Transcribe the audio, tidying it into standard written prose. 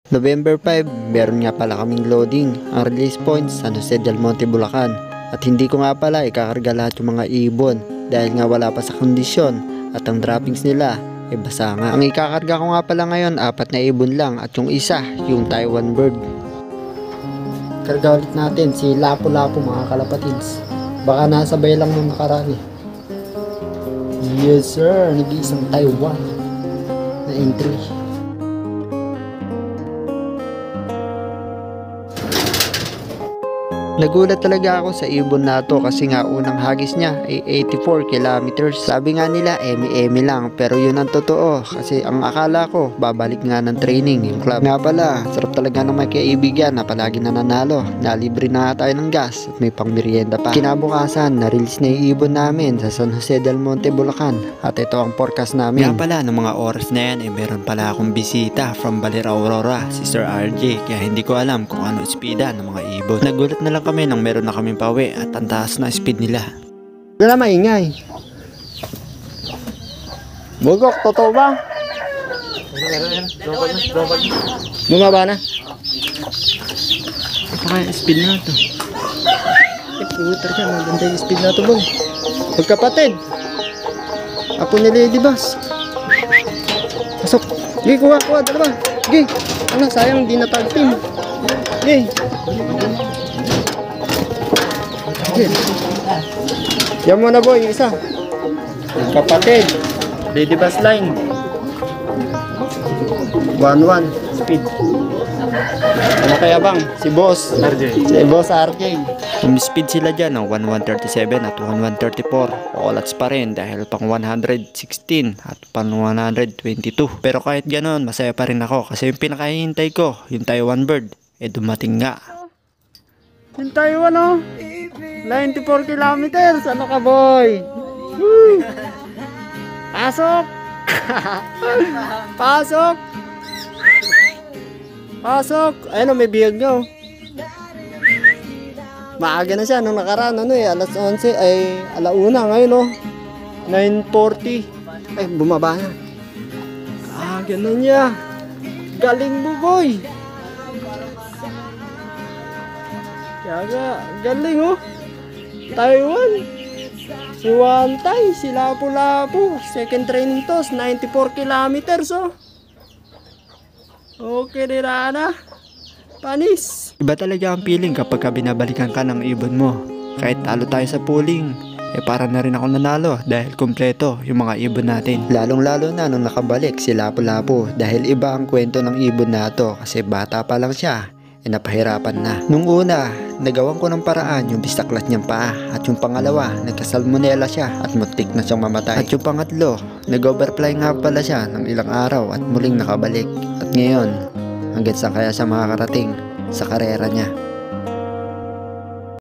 November 5, meron nga pala kaming loading. Ang release point, San Jose del Monte, Bulacan. At hindi ko nga pala ikakarga lahat yung mga ibon dahil nga wala pa sa kondisyon at ang droppings nila ay basa nga. Ang ikakarga ko nga pala ngayon, 4 na ibon lang at yung isa, yung Taiwan bird. Karga ulit natin si Lapu-Lapu mga kalapatids. Baka nasabay lang nung nakaraan eh. Yes sir, nag-iisang Taiwan na entry. Nagulat talaga ako sa ibon na to kasi nga unang hagis niya ay 84 kilometers. Sabi nga nila emi-emi lang pero yun ang totoo kasi ang akala ko babalik nga ng training yung club. Nga pala, sarap talaga ng may kaibigan na palagi nananalo. Nalibre na nga tayo ng gas at may pang merienda pa. Kinabukasan, na-release na yung ibon namin sa San Jose del Monte, Bulacan at ito ang forecast namin. Nga pala, ng mga oras na yan meron pala akong bisita from Balera Aurora, si Sir RJ, kaya hindi ko alam kung ano speeda ng mga ibon. Nagulat na lang kami nang meron na kaming pawi at ang taas na speed nila. Wala maingay. Bugok, totoo ba? Bumaba na. Ito kaya speed na ito. Putar ka, maganda yung speed na ito boy. Magkapatid. Apo ni Lady Bass. Pasok. Sige, kuha, dalawa. Sige. Ano, sayang, di na tag team. Sige. Yan mo na boy, yung isa. Kapatid. Lady Bass line. 1-1 speed. Ano kaya bang? Si Boss RJ. Si Boss RJ. Speed sila dyan ng 1137 at 1134. Okolats pa rin dahil pang 116 at pang 122. Pero kahit ganon, masaya pa rin ako kasi yung pinakahihintay ko, yung Taiwan bird, dumating nga. Yung Taiwan oh. 94 kilometers. Ano ka boy? Woo! Pasok. Pasok. Pasok. Ayun may biyag nyo. Maaga na siya nung nakaraan alas 11 ay alauna ngayon 9:40. Ay bumaba na. Kaaga na niya. Galing mo boy. Kaya galing Taiwan. Si Wantay, si Lapu-Lapu. Second training toss, 94 kilometers Okay nila na. Panis. Iba talaga ang feeling kapag binabalikan ka ng ibon mo. Kahit talo tayo sa pooling, para na rin ako nanalo dahil kumpleto yung mga ibon natin. Lalong-lalo na nung nakabalik si Lapu-Lapu dahil iba ang kwento ng ibon na to kasi bata pa lang siya. Napahirapan na. Nung una, nagawan ko ng paraan yung bistaklat niyang paa. At yung pangalawa, nagkasalmonella siya at muntik na siyang mamatay. At yung pangatlo, nag-overfly nga pala siya ng ilang araw at muling nakabalik. At ngayon, hanggang saan kaya siya makakarating sa karera niya.